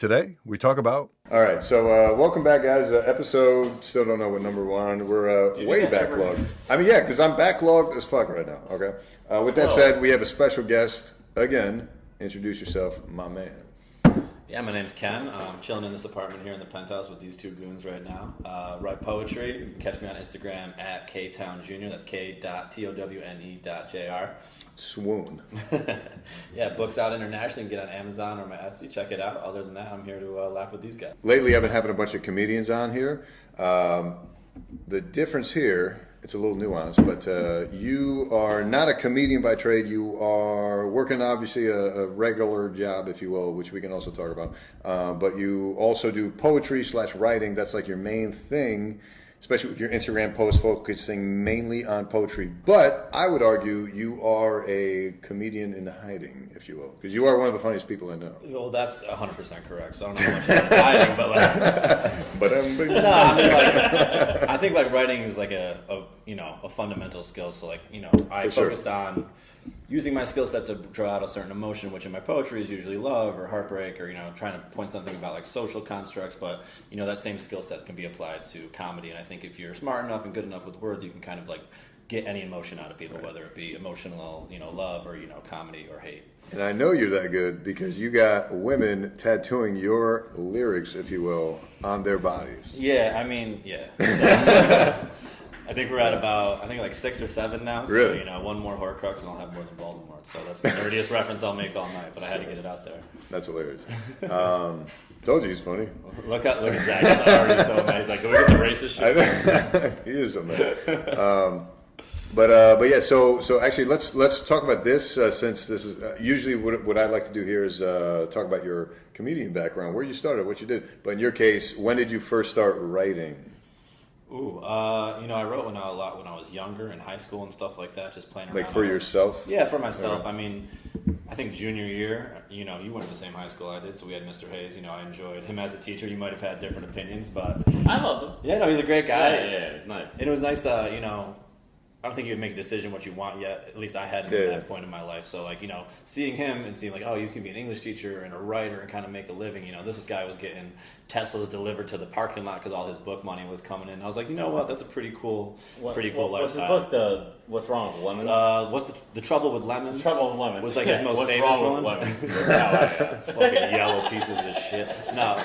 Today, we talk about... All right, so welcome back, guys. Episode, still don't know what number we're on. We're way backlogged. I mean, yeah, because I'm backlogged as fuck right now, okay? With that said, we have a special guest. Again, introduce yourself, my man. Yeah, my name's Ken. I'm chilling in this apartment here in the penthouse with these two goons right now. Write poetry. You can catch me on Instagram at Towne Jr. That's K.TOWNE.JR. Swoon. Yeah, books out internationally. You can get on Amazon or my Etsy. Check it out. Other than that, I'm here to laugh with these guys. Lately, I've been having a bunch of comedians on here. The difference here, it's a little nuanced, but you are not a comedian by trade. You are working, obviously, a regular job, if you will, which we can also talk about. But you also do poetry/writing. That's like your main thing, especially with your Instagram posts focusing mainly on poetry. But I would argue you are a comedian in hiding, if you will, because you are one of the funniest people I know. Well, that's 100% correct. So I don't know how much I'm hiding, but like, no, I mean, like, I think like writing is like a fundamental skill. So like, I focused on using my skill set to draw out a certain emotion, which in my poetry is usually love or heartbreak or, trying to point something about like social constructs. But, that same skill set can be applied to comedy. And I think if you're smart enough and good enough with words, you can kind of like get any emotion out of people, right, whether it be emotional, love or, comedy or hate. And I know you're that good because you got women tattooing your lyrics, if you will, on their bodies. Yeah, I mean, yeah. So, I think we're at about, like 6 or 7 now. So, really? One more Horcrux and I'll have more than Voldemort. So that's the nerdiest reference I'll make all night, but I had to get it out there. That's hilarious. Told you he's funny. Look at Zach. He's already so mad. He's like, can we get the racist shit? He is so mad. But yeah, so actually let's talk about this since this is usually what I like to do here is talk about your comedian background, where you started, what you did. But in your case, when did you first start writing? Ooh, I wrote a lot when I was younger in high school and stuff like that, just playing around. Like for yourself? Yeah, for myself. I mean, I think junior year, you went to the same high school I did, so we had Mr. Hayes. I enjoyed him as a teacher. You might have had different opinions, but I loved him. Yeah, no, he's a great guy. Yeah, he's nice. And it was nice, I don't think you would make a decision what you want yet. At least I hadn't at that point in my life. So, seeing him and seeing, oh, you can be an English teacher and a writer and kind of make a living. This guy was getting Teslas delivered to the parking lot because all his book money was coming in. I was like, you know what? That's a pretty cool lifestyle. What's his book? What's Wrong with Lemons? What's the Trouble with Lemons? The Trouble with Lemons was like his most famous one. Fucking yellow pieces of shit. No.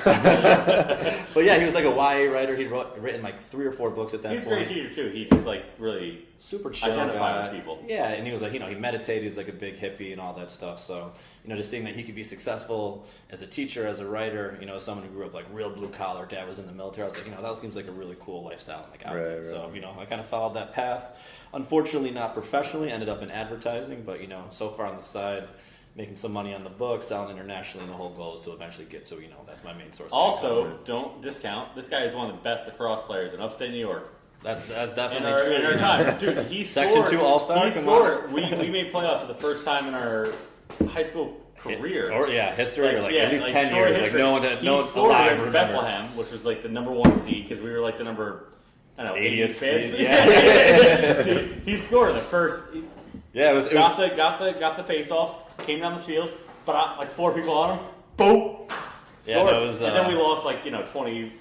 But yeah, he was like a YA writer. He'd written like 3 or 4 books at that point. He's a great teacher too. He just really super chill identify with people. Yeah, and he was like, he meditated. He was like a big hippie and all that stuff. So, just seeing that he could be successful as a teacher, as a writer, as someone who grew up like real blue collar, dad was in the military. I was like, that seems like a really cool lifestyle and like outlet. Right. So, I kind of followed that path. Unfortunately, not professionally. Ended up in advertising, but so far on the side, making some money on the book, selling internationally, and the whole goal is to eventually get to, that's my main source. Also, don't discount. This guy is one of the best lacrosse players in upstate New York. That's definitely true. In our time, dude, he scored. Section 2 All-Star. He scored. We made playoffs for the first time in our high school career. History, or at least 10 years. History. No one scored alive against Bethlehem, which was like the number 1 seed because we were like the number 80th seed. Yeah. See, he scored the first. Yeah, got the face off. Came down the field, but like 4 people on him. Boom. Scored. Yeah, and then we lost 20-1.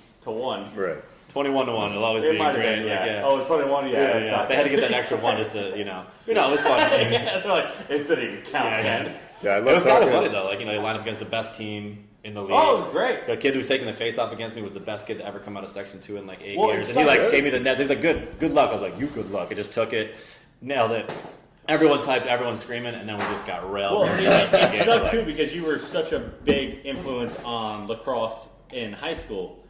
Right. 21-1. It'll always be great. Been, yeah. Oh, 21. Yeah. They had to get that extra one just to, it was fun. Yeah, they're like, it didn't even count. Yeah, I love it was kind of funny though. You line up against the best team in the league. Oh, it was great. The kid who was taking the face off against me was the best kid to ever come out of Section 2 in 8 years. And he gave me the net. He was like, good luck. I was like, you good luck. I just took it, nailed it. Everyone's hyped, everyone's screaming, and then we just got railed. Well, it sucked too because you were such a big influence on lacrosse in high school.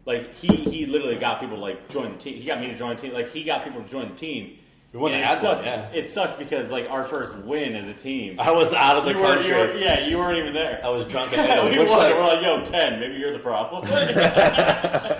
Like he literally got people to join the team. He got me to join the team. He got people to join the team. We wouldn't have had one, yeah. It sucks because our first win as a team. I was out of the country. You weren't even there. I was drunk in Italy. We're like, yo, Ken, maybe you're the problem.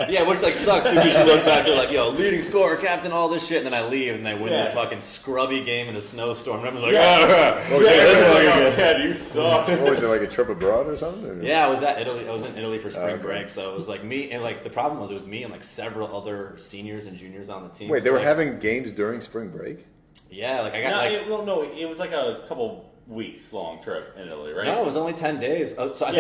Yeah, which sucks too because you look back, you're like, yo, leading scorer, captain, all this shit, and then I leave and they win this fucking scrubby game in a snowstorm. And everyone's like, Ken, you suck. What was it, like a trip abroad or something? Yeah, I was at Italy. I was in Italy for spring break, so it was me and the problem was it was me and several other seniors and juniors on the team. Wait, they were having games during spring break? Yeah, I got it was a couple weeks long trip in Italy, right? No, it was only 10 days. So I Yeah, think,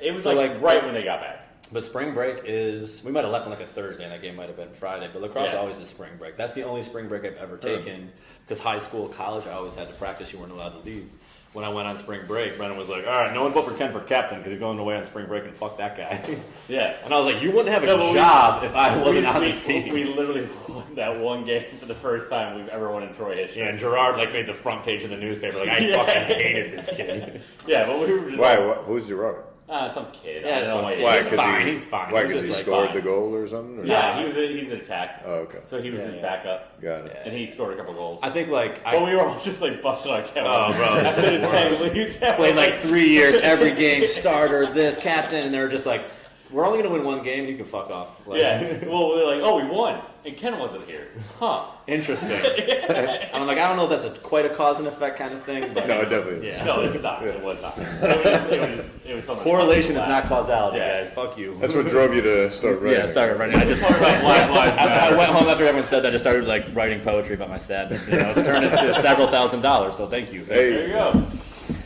yeah. It was so like right when they got back. But spring break is, we might have left on like a Thursday and that game might have been Friday, but lacrosse always is spring break. That's the only spring break I've ever taken because high school, college, I always had to practice. You weren't allowed to leave. When I went on spring break, Brennan was like, all right, no one vote for Ken for captain because he's going away on spring break and fuck that guy. Yeah. And I was like, you wouldn't have a job if I wasn't on this team. We literally won that one game for the first time we've ever won in Troy history. Yeah, and Gerard like made the front page of the newspaper. Like, I fucking hated this kid. Yeah, but we were just Why? Who's Gerard? some kid. Yeah, I don't know why. Why? He's fine. He's fine. Why? He's Because he just, like, scored fine. the goal or something? Or Yeah, he's an attack. Oh, okay. So he was his backup. Got it. And he scored a couple goals. I think like But we were all just like busting our Kevin. Oh, bro. As soon as Kevin leaves. played like 3 years, every game, starter, this, captain, and they were just like, we're only going to win one game, you can fuck off. Like, Yeah. Well, we were like, oh, we won. And Ken wasn't here. Huh. Interesting. And I'm like, I don't know if that's quite a cause and effect kind of thing, but No, it definitely is. yeah. No, it's not. It was not. It was something. Correlation is not causality, Yeah. guys. Fuck you. That's what drove you to start writing. Yeah, sorry, running. I just Black Lives I Matter. went home after everyone said that. I just started like writing poetry about my sadness. You know, it's turned into several $1,000s. So thank you. Hey, There you go.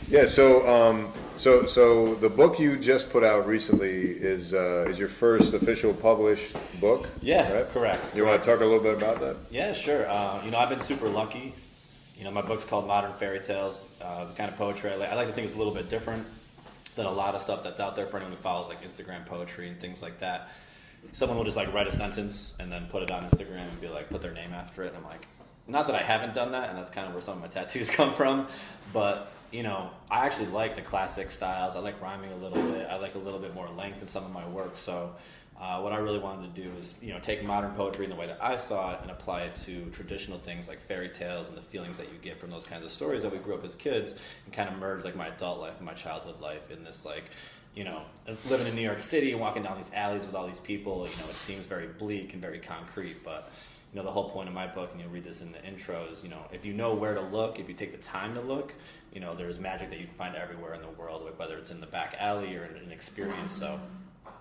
yeah. So the book you just put out recently is your first official published book. Yeah, right? correct. You want to talk a little bit about that? Yeah, sure. You know, I've been super lucky. You know, my book's called Modern Fairy Tales. The kind of poetry I like to think is a little bit different than a lot of stuff that's out there for anyone who follows like Instagram poetry and things like that. Someone will just like write a sentence and then put it on Instagram and be like, put their name after it. And I'm like, not that I haven't done that, and that's kind of where some of my tattoos come from, but you know, I actually like the classic styles. I like rhyming a little bit. I like a little bit more length in some of my work. So what I really wanted to do is, you know, take modern poetry in the way that I saw it and apply it to traditional things like fairy tales and the feelings that you get from those kinds of stories that we grew up as kids, and kind of merge like my adult life and my childhood life in this like, you know, living in New York City and walking down these alleys with all these people. You know, it seems very bleak and very concrete, but you know, the whole point of my book, and you'll read this in the intro, is, you know, if you know where to look, if you take the time to look, you know, there's magic that you can find everywhere in the world, whether it's in the back alley or in an experience. So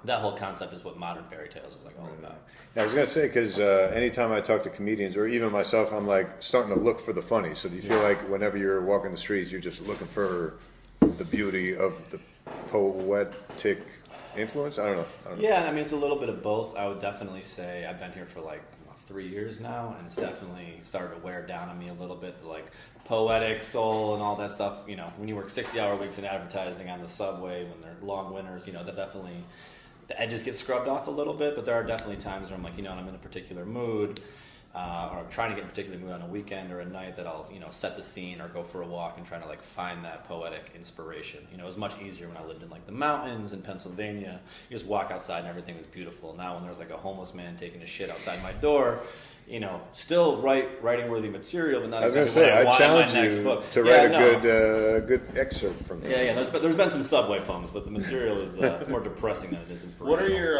that whole concept is what modern fairy tales is like all about. Yeah, I was gonna say because anytime I talk to comedians or even myself, I'm like starting to look for the funny. So do you feel like whenever you're walking the streets, you're just looking for the beauty of the poetic influence? I don't know. Yeah, I mean, it's a little bit of both. I would definitely say I've been here for like 3 years now, and it's definitely started to wear down on me a little bit, the like poetic soul and all that stuff. You know, when you work 60-hour weeks in advertising on the subway, when they're long winters, you know, that definitely, the edges get scrubbed off a little bit, but there are definitely times where I'm like, you know, I'm in a particular mood, or I'm trying to get in a particular mood on a weekend or a night, that I'll, you know, set the scene or go for a walk and try to like find that poetic inspiration. You know, it was much easier when I lived in like the mountains in Pennsylvania. You just walk outside and everything was beautiful. Now when there's like a homeless man taking a shit outside my door, you know, still writing worthy material, but not. I was gonna exactly say, what I want in my challenge next you book. to write a good excerpt from that. Yeah. There's been some subway poems, but the material is it's more depressing than it is inspirational. What are your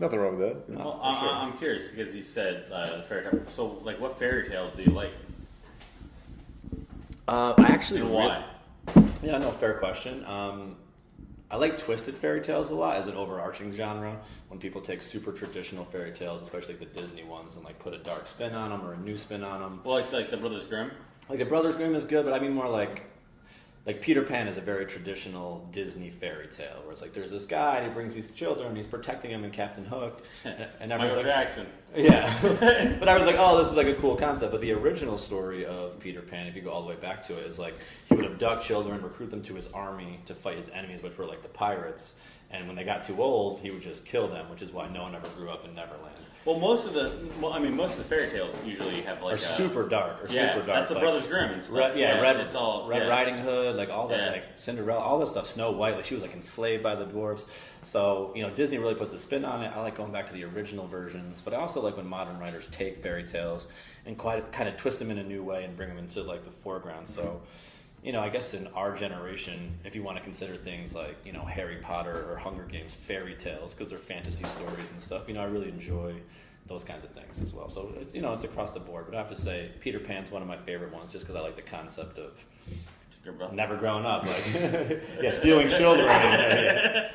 Nothing wrong with that. Well, I'm curious because you said fairy tale. So, like, what fairy tales do you like? I actually And why? Yeah, no, fair question. I like twisted fairy tales a lot as an overarching genre. When people take super traditional fairy tales, especially like the Disney ones, and like put a dark spin on them or a new spin on them. Well, like the Brothers Grimm. Like the Brothers Grimm is good, but I mean more like Peter Pan is a very traditional Disney fairy tale where it's like there's this guy and he brings these children and he's protecting them in Captain Hook, and everyone's Michael like, Jackson. yeah. But I was like, oh, this is like a cool concept. But the original story of Peter Pan, if you go all the way back to it, is like he would abduct children, recruit them to his army to fight his enemies, which were like the pirates. And when they got too old, he would just kill them, which is why no one ever grew up in Neverland. Well, most of the fairy tales usually have like Or super dark. Yeah, super dark. that's the like, Brothers Grimm and stuff. Red, it's all Red yeah. Riding Hood, like all that, Yeah. like Cinderella, all this stuff. Snow White, like she was like enslaved by the dwarves. So you know, Disney really puts the spin on it. I like going back to the original versions, but I also like when modern writers take fairy tales and kind of twist them in a new way and bring them into like the foreground. So, you know, I guess in our generation, if you want to consider things like, you know, Harry Potter or Hunger Games fairy tales because they're fantasy stories and stuff, you know, I really enjoy those kinds of things as well. So it's, you know, it's across the board. But I have to say, Peter Pan's one of my favorite ones, just because I like the concept of never growing up, like yeah, stealing children. And,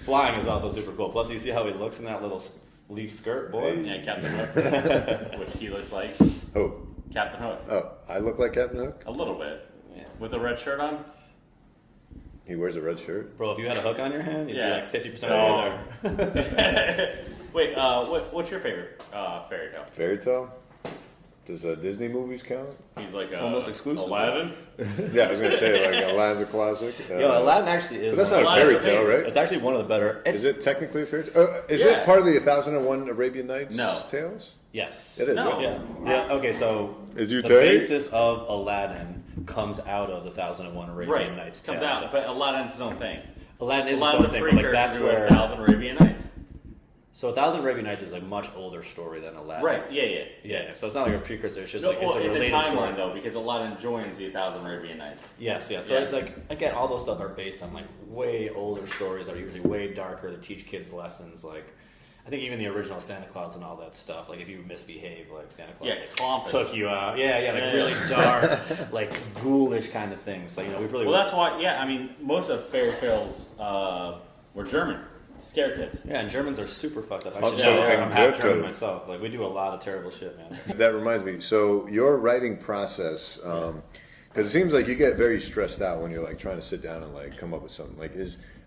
flying is also super cool. Plus, you see how he looks in that little leaf skirt, boy. Yeah, Captain Hook, which he looks like Oh, Captain Hook. I look like Captain Hook. A little bit. With a red shirt on. He wears a red shirt. Bro, if you had a hook on your hand, you'd be like 50% of there. Wait, what's your favorite fairy tale? Fairy tale? Does Disney movies count? He's like almost exclusive. Aladdin? Yeah, I was going to say, like, Aladdin's a classic. Yo, Aladdin actually is. But that's not a fairy tale, right? It's actually one of the better. Is it technically a fairy tale? Is it part of the 1001 Arabian Nights tales? Yes. It is, no. right? Yeah. Okay, so Is you the telling? basis of Aladdin comes out of the 1001 Arabian Nights comes tale. out, but Aladdin's his own thing. Aladdin is Aladdin's his own a thing, but like precursor that's to where 1,000 Arabian Nights. So 1000 Arabian Nights is a much older story than Aladdin. Right, yeah. So it's not like a precursor, it's just No, like it's a in the related timeline, story. though, because Aladdin joins the 1,000 Arabian Nights. Yes. So it's like, again, all those stuff are based on like way older stories that are usually way darker to teach kids lessons. Like, I think even the original Santa Claus and all that stuff, like if you misbehave, like Santa Claus took you out. Really dark, like ghoulish kind of things. So, we really... Well, that's why, most of fairy tales were German. Scare kids. Yeah, and Germans are super fucked up. Oh, Actually, yeah, I'm half German myself. Like, we do a lot of terrible shit, man. That reminds me. So your writing process, because it seems like you get very stressed out when you're like trying to sit down and like come up with something. Like,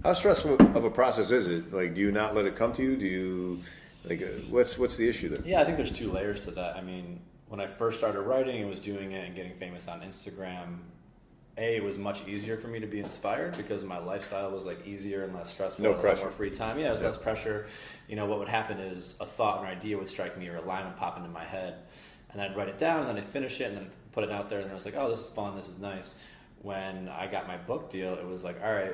how stressful of a process is it? Like, do you not let it come to you? Do you like what's the issue there? Yeah, I think there's two layers to that. I mean, when I first started writing and was doing it and getting famous on Instagram, it was much easier for me to be inspired because my lifestyle was like easier and less stressful. No pressure. More free time. Yeah, it was less pressure. What would happen is a thought or an idea would strike me or a line would pop into my head, and I'd write it down and then I'd finish it and then put it out there, and I was like, oh, this is fun, this is nice. When I got my book deal, it was like, all right,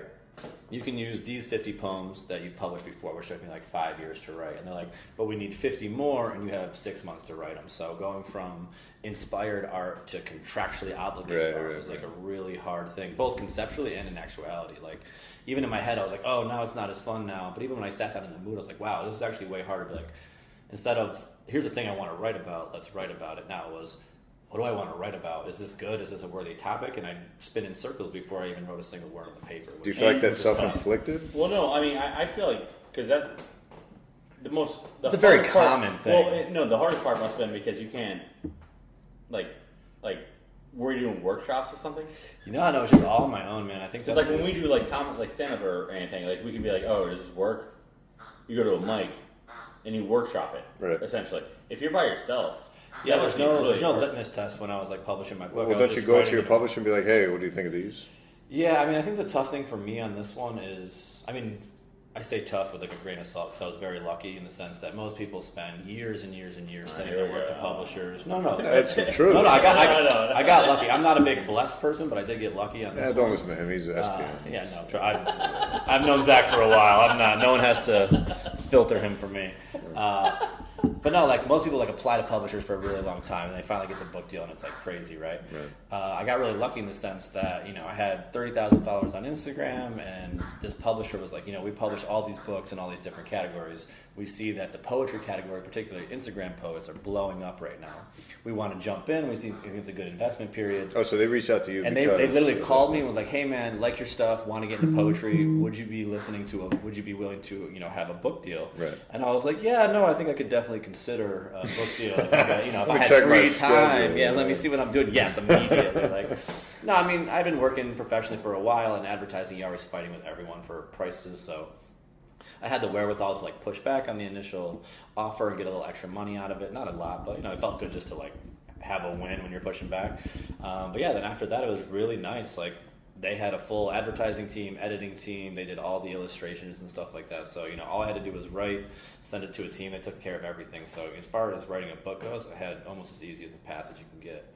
you can use these 50 poems that you've published before, which took me like 5 years to write. And they're like, but we need 50 more, and you have 6 months to write them. So going from inspired art to contractually obligated art was like a really hard thing, both conceptually and in actuality. Like, even in my head, I was like, oh, now it's not as fun now. But even when I sat down in the mood, I was like, wow, this is actually way harder. Like, instead of, here's the thing I want to write about, let's write about it. Now it was, what do I want to write about? Is this good? Is this a worthy topic? And I'd spin in circles before I even wrote a single word on the paper. Do you feel like that's self-inflicted? Well, no. I mean, I feel like, because that, it's a very common thing. Well, the hardest part must have been because you can't, like, were you doing workshops or something? No, it's just all on my own, man. I think that's like when we do like stand-up or anything, like we can be like, oh, does this work? You go to a mic and you workshop it, essentially. If you're by yourself, yeah, there's no litmus test when I was like publishing my book. Well, don't you go to your publisher and be like, hey, what do you think of these? Yeah, I mean, I think the tough thing for me on this one is, I mean, I say tough with like a grain of salt because I was very lucky in the sense that most people spend years and years and years sending their work to publishers. No, that's true. No, I got lucky. I'm not a big blessed person, but I did get lucky on this one. Don't listen to him. He's an STM. I've known Zach for a while. I'm not. No one has to filter him for me. But no, like most people like apply to publishers for a really long time and they finally get the book deal and it's like crazy, right? I got really lucky in the sense that, I had 30,000 followers on Instagram and this publisher was like, we publish all these books in all these different categories. We see that the poetry category, particularly Instagram poets, are blowing up right now. We want to jump in. We think it's a good investment period. Oh, so they reached out to you and they literally called me and was like, hey man, like your stuff, want to get into poetry. Would you be would you be willing to, have a book deal? Right. And I was like, yeah, no, I think I could definitely consider a book deal. If I had free time, let me see what I'm doing. Yes, immediately. No, I mean, I've been working professionally for a while, and advertising, you're always fighting with everyone for prices, so I had the wherewithal to push back on the initial offer and get a little extra money out of it. Not a lot, but it felt good just to have a win when you're pushing back. But yeah, then after that, it was really nice. They had a full advertising team, editing team. They did all the illustrations and stuff like that. So, all I had to do was write, send it to a team. They took care of everything. So as far as writing a book goes, I had almost as easy of a path as you can get.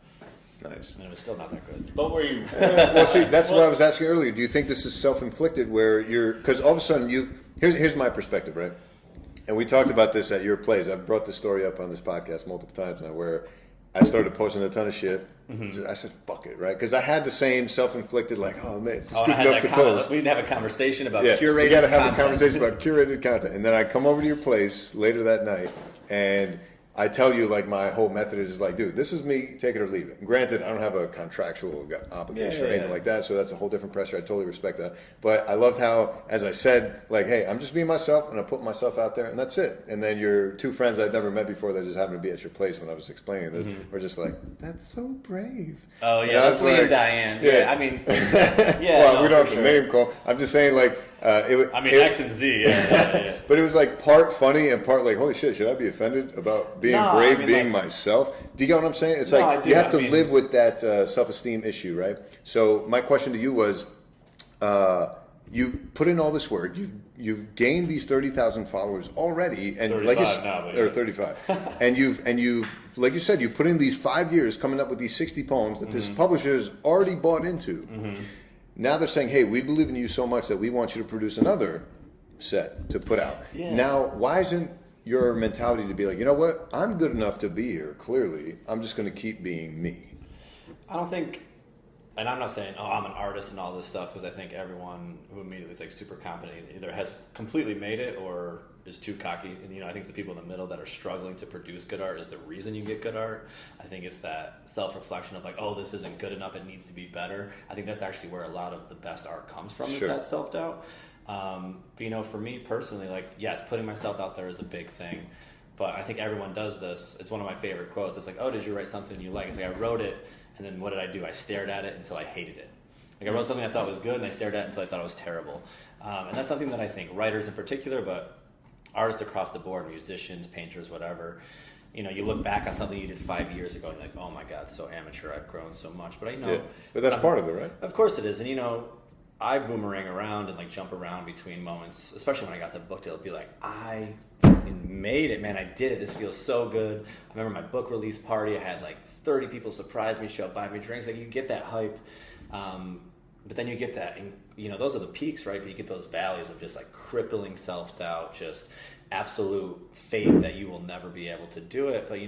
Nice. And it was still not that good. But were you... well, see, that's what I was asking earlier. Do you think this is self-inflicted where you're... Because all of a sudden Here's my perspective, right? And we talked about this at your place. I've brought this story up on this podcast multiple times now where I started posting a ton of shit. Mm-hmm. I said, fuck it, right? Because I had the same self-inflicted, oh, man, it's good enough to post. We didn't have a conversation about curated content. We got to have a conversation about curated content. And then I come over to your place later that night, and I tell you, like, my whole method is like, dude, this is me, take it or leave it. And granted, I don't have a contractual obligation or anything like that, so that's a whole different pressure. I totally respect that. But I loved how, as I said, like, hey, I'm just being myself, and I put myself out there, and that's it. And then your two friends I'd never met before that just happened to be at your place when I was explaining this were just like, that's so brave. Oh, And yeah, I that's was Lee and like, Diane. yeah. Yeah, I mean, yeah. Well, no, we don't for have to sure. name call. I'm just saying, like, X and Z. Yeah. but it was like part funny and part like, holy shit, should I be offended about being No, brave, I mean, being like, myself? Do you get what I'm saying? It's No, like I do. you have I to mean- live with that self-esteem issue, right? So my question to you was, you've put in all this work, you've gained these 30,000 followers already, and 35 like you, now, but or yeah. 35, and you've like you said, you put in these 5 years coming up with these 60 poems that this publisher's already bought into. Now they're saying, hey, we believe in you so much that we want you to produce another set to put out. Yeah. Now, why isn't your mentality to be like, you know what, I'm good enough to be here, clearly, I'm just going to keep being me? I don't think, and I'm not saying, oh, I'm an artist and all this stuff, because I think everyone who immediately is like super confident either has completely made it or is too cocky. And I think it's the people in the middle that are struggling to produce good art is the reason you get good art. I think it's that self-reflection of like, oh, this isn't good enough, it needs to be better. I think that's actually where a lot of the best art comes from, Sure. is that self-doubt. But for me personally, like, yes, putting myself out there is a big thing. But I think everyone does this. It's one of my favorite quotes. It's like, oh, did you write something you like? It's like, I wrote it, and then what did I do? I stared at it until I hated it. Like, I wrote something I thought was good, and I stared at it until I thought it was terrible. And that's something that I think writers in particular, but artists across the board, musicians, painters, whatever, you look back on something you did 5 years ago, and you're like, oh my God, so amateur, I've grown so much. But But that's part of it, right? Of course it is. And I boomerang around and like jump around between moments, especially when I got to the book deal. It'd be like, I fucking made it, man. I did it. This feels so good. I remember my book release party. I had like 30 people surprise me, show up, buy me drinks. Like, you get that hype. But then you get that, and those are the peaks, right? But you get those valleys of just like crippling self-doubt, just absolute faith that you will never be able to do it. But,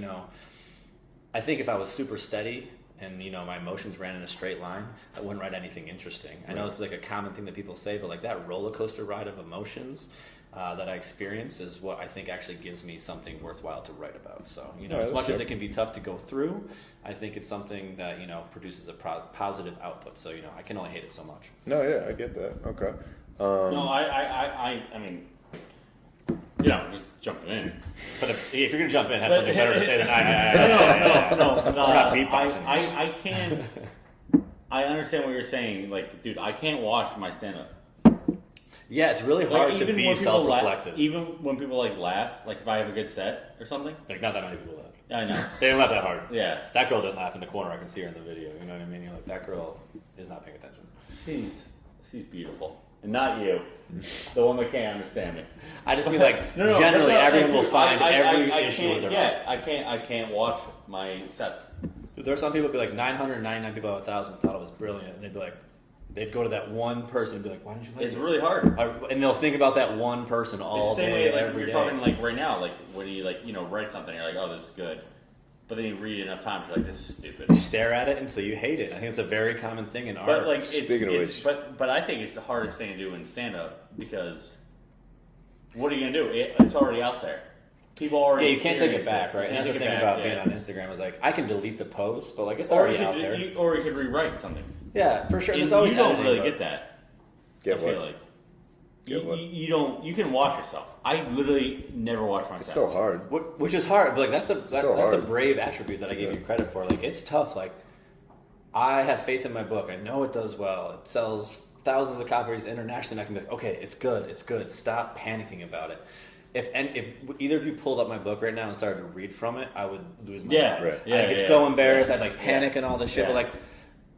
I think if I was super steady and, my emotions ran in a straight line, I wouldn't write anything interesting. I know this is like a common thing that people say, but like that roller coaster ride of emotions that I experience is what I think actually gives me something worthwhile to write about. So, as much as it can be tough to go through, I think it's something that, produces a positive output. So, I can only hate it so much. No, yeah, I get that. Okay. No, I mean, just jumping in. But if you're going to jump in, have something better to say than I. No. We're not beatboxing. I can't. I understand what you're saying. Like, dude, I can't watch my stand-up. Yeah, it's really hard to even be when people self-reflective. Even when people like laugh, like if I have a good set or something. Like, not that many people laugh. I know. They didn't laugh that hard. Yeah. That girl didn't laugh in the corner. I can see her in the video. You know what I mean? You're like, that girl is not paying attention. She's beautiful. And not you. The one that can't understand me. I just mean, like, generally everyone will find every I issue with their art. I can't watch my sets. Dude, there are some people who'd be like, 999 people out of 1,000 thought it was brilliant. And they'd be like, they'd go to that one person and be like, why didn't you like it? It's really hard. And they'll think about that one person all It's the same day, way, like, every you're day. talking, like, right now, like, when you, like, write something, you're like, oh, this is good. But then you read it enough times, you're like, this is stupid. You stare at it until you hate it. I think it's a very common thing in art. But, like, Speaking of which. But I think it's the hardest thing to do in stand-up, because what are you going to do? It's already out there. People already you can't take it experience back, right? You And that's can't the take thing it about back, being yeah. on Instagram is like, I can delete the post, but like it's Or already you out could, there. or you could rewrite something. Yeah, for sure. And There's always you don't editing, really but- get that. Get I feel what? like. Get what? You don't. You can watch yourself. I literally never watch my It's sets. so hard. Which is hard, but like that's a So that's a hard. brave attribute that I give Yeah. you credit for. Like, it's tough. Like, I have faith in my book. I know it does well. It sells thousands of copies internationally. And I can be like, okay, it's good. Stop panicking about it. If either of you pulled up my book right now and started to read from it, I would lose my mind. Right. I'd get so embarrassed. I'd like panic and all this shit. Yeah. But like,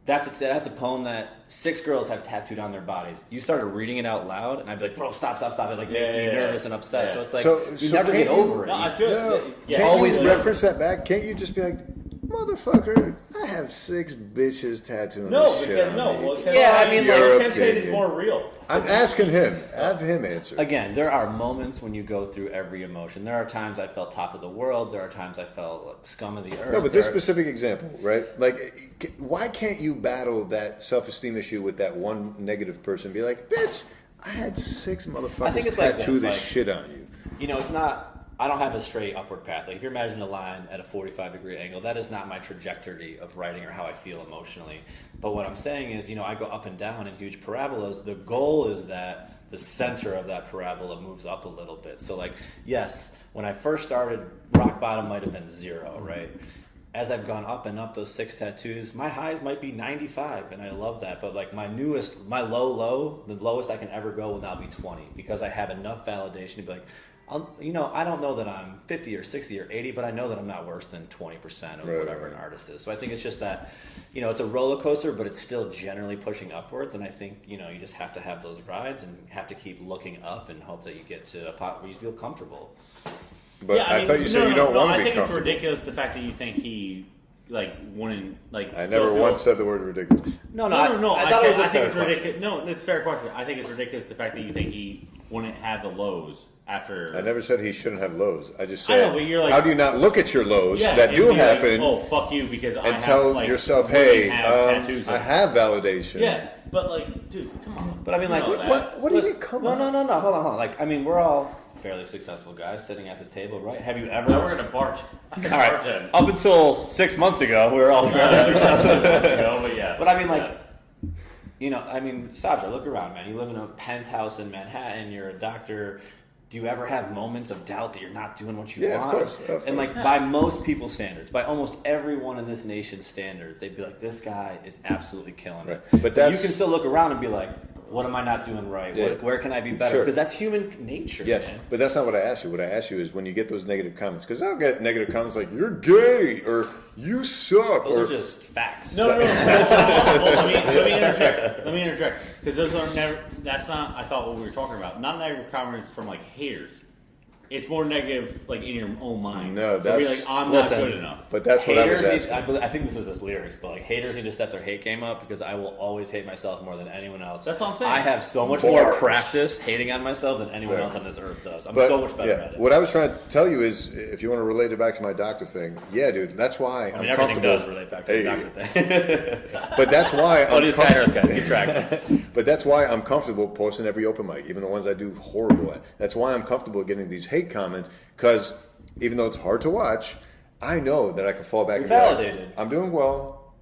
that's a poem that 6 girls have tattooed on their bodies. You started reading it out loud, and I'd be like, bro, stop. It like makes me nervous and upset. Yeah. So it's like So you never can't get you- over it. No, I feel. No, Yeah, can't always you live- reference that back? Can't you just be like, motherfucker, I have 6 bitches tattooed on No, this shit because on no. me. Well, because Yeah, I mean, you like- can say it's opinion. more real. I'm asking him. Have him answer. Again, there are moments when you go through every emotion. There are times I felt top of the world. There are times I felt like scum of the earth. No, but this There are- specific example, right? Like, why can't you battle that self-esteem issue with that one negative person? Be like, bitch, I had 6 motherfuckers I think it's like tattoo this, this like- shit on you. it's not. I don't have a straight upward path. Like if you're imagining a line at a 45-degree angle, that is not my trajectory of writing or how I feel emotionally. But what I'm saying is, I go up and down in huge parabolas. The goal is that the center of that parabola moves up a little bit. So like, yes, when I first started, rock bottom might have been 0, right? As I've gone up and up those 6 tattoos, my highs might be 95, and I love that. But like my low, the lowest I can ever go will now be 20, because I have enough validation to be like, I don't know that I'm 50 or 60 or 80, but I know that I'm not worse than 20% of whatever an artist is. So I think it's just that, it's a roller coaster, but it's still generally pushing upwards. And I think, you just have to have those rides and have to keep looking up and hope that you get to a pot where you feel comfortable. But yeah, I mean, thought you said you don't want to be comfortable. I think it's ridiculous the fact that you think he wouldn't I never once said the word ridiculous. No. I think it's ridiculous. No, it's a fair question. I think it's ridiculous the fact that you think he wouldn't have the lows after. I never said he shouldn't have lows. I just I said, know, but you're like, how do you not look at your lows that do happen? Oh, fuck you, because I and have, tell yourself, hey, tattoos I have validation. Yeah, but dude, come on. But I mean, what do you mean? Come on. No. Hold on. Like, I mean, we're all fairly successful guys sitting at the table, right? Have you ever? No, we're gonna bartend. All right. Up until 6 months ago, we were all fairly successful. But yes. But I mean, like, Sasha, look around, man. You live in a penthouse in Manhattan. You're a doctor. Do you ever have moments of doubt that you're not doing what you want? Of course. And like by most people's standards, by almost everyone in this nation's standards, they'd be like, "This guy is absolutely killing it." But you can still look around and be like, "What am I not doing right? Yeah. Where can I be better?" Because that's human nature. Yes, man. but that's not what I asked you. What I asked you is when you get those negative comments, because I'll get negative comments like "you're gay" or "you suck." Those are just facts. No. Well, let me interject. Because those are never. That's not. I thought what we were talking about. Not negative comments from like haters. It's more negative, like in your own mind. No, that's be like, I'm not good enough. But that's what I was Haters asking. I think this is his lyrics, but like haters need to step their hate game up because I will always hate myself more than anyone else. That's what I'm saying. I have so much more practice hating on myself than anyone else on this earth does. I'm so much better at it. What I was trying to tell you is, if you want to relate it back to my doctor thing, yeah, dude, that's why I'm everything comfortable. does relate back to the doctor thing. But that's why I'm these guys, keep track. But that's why I'm comfortable posting every open mic, even the ones I do horrible at. That's why I'm comfortable getting these hate comments, because even though it's hard to watch, I know that I can fall back and be validated. Like, I'm doing well,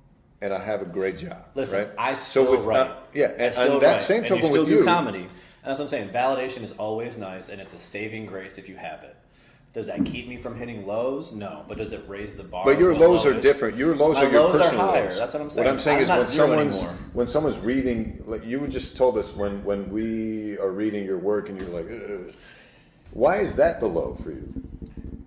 and I have a great job. Listen, right? I still write. And that same token and with you. Do comedy. And that's what I'm saying. Validation is always nice, and it's a saving grace if you have it. Does that keep me from hitting lows? No. But does it raise the bar? But your lows are different. Your lows are your personal higher. lows. That's what I'm saying. What I'm saying is when someone's reading, like you just told us when we are reading your work and you're like, ugh. Why is that the low for you?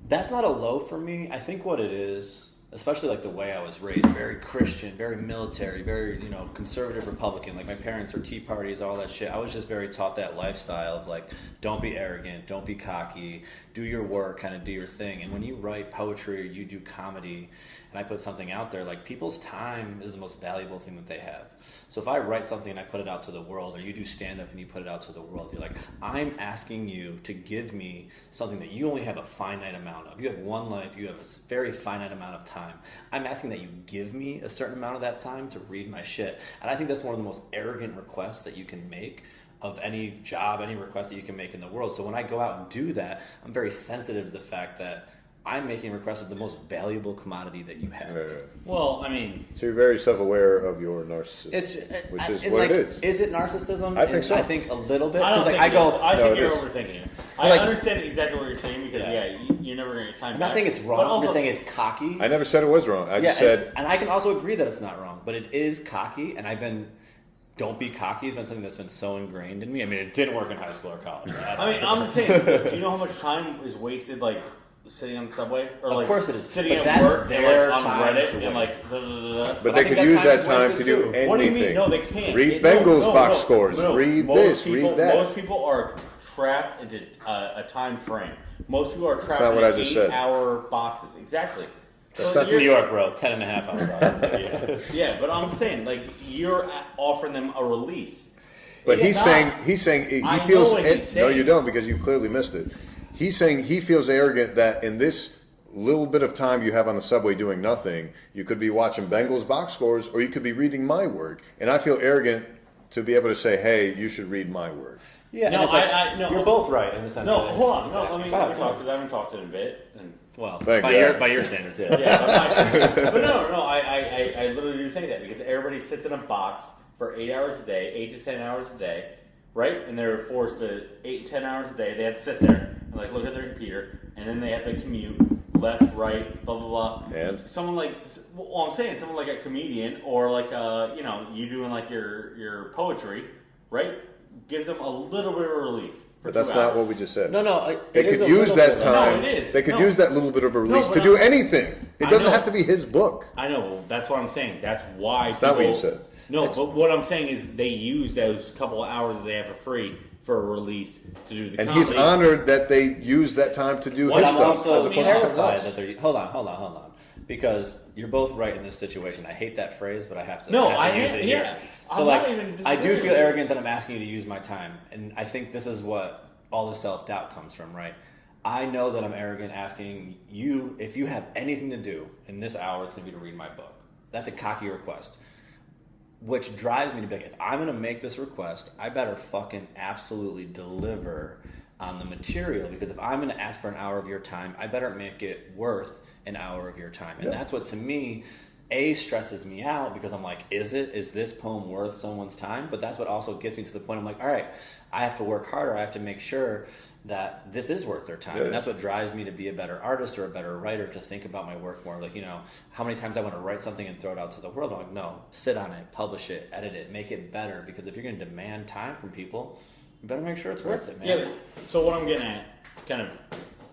That's not a low for me. I think what it is, especially like the way I was raised, very Christian, very military, very, conservative Republican. Like my parents were Tea Parties, all that shit. I was just very taught that lifestyle of like, don't be arrogant, don't be cocky, do your work, kind of do your thing. And when you write poetry or you do comedy and I put something out there, like people's time is the most valuable thing that they have. So if I write something and I put it out to the world, or you do stand-up and you put it out to the world, you're like, I'm asking you to give me something that you only have a finite amount of. You have one life, you have a very finite amount of time. I'm asking that you give me a certain amount of that time to read my shit. And I think that's one of the most arrogant requests that you can make of any job, any request that you can make in the world. So when I go out and do that, I'm very sensitive to the fact that I'm making requests of the most valuable commodity that you have. Right. Well, I mean... So you're very self-aware of your narcissism, which is what it is. Is it narcissism? I think so. I think a little bit. I think you're overthinking it. I understand exactly what you're saying because, you're never going to get time back. I'm not saying it's wrong. I'm just saying it's cocky. I never said it was wrong. I just said... And I can also agree that it's not wrong, but it is cocky, and don't be cocky has been something that's been so ingrained in me. I mean, it didn't work in high school or college. I'm just saying, do you know how much time is wasted, like, sitting on the subway, or of course it is. Sitting at work and like on Reddit and like. But they could use that time to do anything. What do you mean? No, they can't. Read Bengals box scores. Read this. Read that. Most people are trapped into a time frame. Most people are trapped in 8-hour boxes. Exactly. That's New York, bro. 10.5 hour boxes. Yeah, but I'm saying like you're offering them a release. But he's saying he feels. No, you don't, because you clearly missed it. He's saying he feels arrogant that in this little bit of time you have on the subway doing nothing, you could be watching Bengals box scores or you could be reading my work. And I feel arrogant to be able to say, hey, you should read my work. Yeah, No, and it's like, no. you're both right in the sense. No, that hold on. it's No, let actually- me Go ahead. talk because I haven't talked in a bit. And Well, Thank by God. your standards, yeah. yeah, but no. I literally do think that because everybody sits in a box for 8 hours a day, 8 to 10 hours a day, right? And they're forced to 8 to 10 hours a day. They have to sit there and like look at their computer, and then they have to commute left, right, blah blah blah. And Someone like, well, I'm saying someone like a comedian or like you doing like your poetry, right? Gives them a little bit of relief. but that's not what we just said. No. They could use that time. No, it is. They could No. use that little bit of a release but to do anything. It I doesn't know. have to be his book. I know. Well, that's what I'm saying. That's why. It's not what you said. No, but what I'm saying is they use those couple of hours that they have for free for a release to do the And comedy. he's honored that they used that time to do But his I'm stuff also as opposed to something terrified else. that they're. Hold on. Because you're both right in this situation. I hate that phrase, but I have to. No, have to use it here. yeah. So I'm like, not even I do disagreeing feel with you. arrogant that I'm asking you to use my time, and I think this is what all the self doubt comes from, right? I know that I'm arrogant asking you if you have anything to do in this hour. It's going to be to read my book. That's a cocky request, which drives me to be like, if I'm going to make this request, I better fucking absolutely deliver on the material, because if I'm going to ask for an hour of your time, I better make it worth an hour of your time. And that's what, to me, stresses me out, because I'm like, is this poem worth someone's time? But that's what also gets me to the point I'm like, all right, I have to work harder. I have to make sure that this is worth their time. Yeah. And that's what drives me to be a better artist or a better writer, to think about my work more. Like, how many times I want to write something and throw it out to the world. I'm like, no, sit on it, publish it, edit it, make it better. Because if you're going to demand time from people, you better make sure it's worth it, man. Yeah. So what I'm getting at, kind of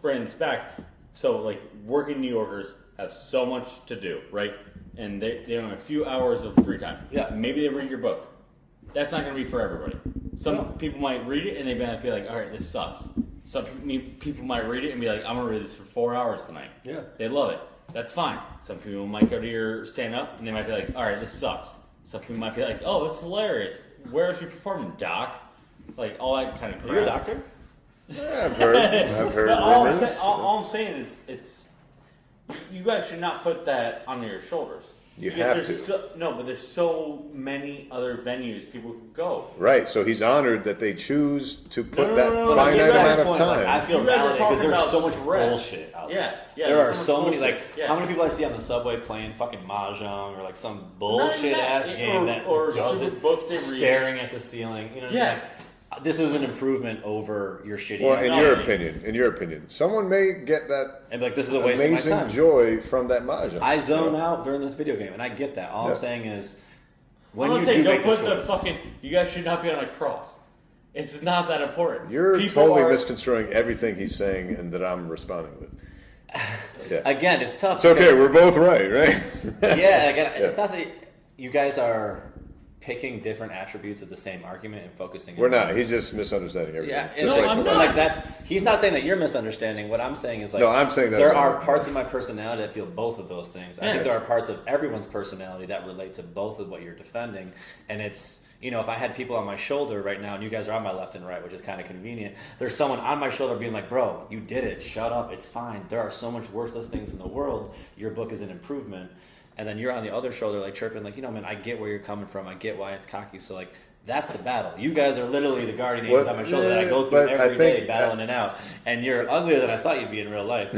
bringing this back. So like working New Yorkers have so much to do, right? And they have a few hours of free time. Yeah. Maybe they read your book. That's not going to be for everybody. Some people might read it and they might be like, all right, this sucks. Some people might read it and be like, I'm going to read this for 4 hours tonight. Yeah. They love it. That's fine. Some people might go to your stand-up and they might be like, all right, this sucks. Some people might be like, oh, that's hilarious. Where is you performing, Doc? Like, all that kind of crap. Are you a doctor? Yeah, I've heard But all rumors. I'm saying is, it's you guys should not put that on your shoulders. You Because have to. But there's so many other venues people could go. Right, so he's honored that they choose to put no, that no, finite you guys amount of point, time. like, I feel You guys are validated because talking there's about so much stress. bullshit out Yeah, there. yeah. There there's are so so much many, bullshit. like, Yeah. how many people I see on the subway playing fucking mahjong or like some Not bullshit even ass that, game that or does stupid it, books they read. staring at the ceiling. You know what I Yeah. mean? This is an improvement over your shitty Well, ass in game. your opinion, someone may get that And be like, this is a waste of my amazing time. joy from that mahjong. I zone out during this video game, and I get that. All Yeah. I'm saying is, when I'm you not saying do don't make put the the choice, fucking. You guys should not be on a cross. It's not that important. You're People totally are, misconstruing everything he's saying and that I'm responding with. Yeah. again, it's tough. It's okay, we're both right, right? Yeah, again, it's not that you guys are picking different attributes of the same argument and focusing. We're on not. He's just misunderstanding everything. Yeah, Just No, like I'm the not. last- Like he's not saying that you're misunderstanding. What I'm saying is like, No, I'm saying that there about are him. parts of my personality that feel both of those things. I Yeah. think there are parts of everyone's personality that relate to both of what you're defending, and it's. If I had people on my shoulder right now and you guys are on my left and right, which is kind of convenient, there's someone on my shoulder being like, bro, you did it. Shut up. It's fine. There are so much worthless things in the world. Your book is an improvement. And then you're on the other shoulder like chirping like, man, I get where you're coming from. I get why it's cocky. So like, that's the battle. You guys are literally the guardian angels on my shoulder that I go through But I every day think battling it out. And you're uglier than I thought you'd be in real life.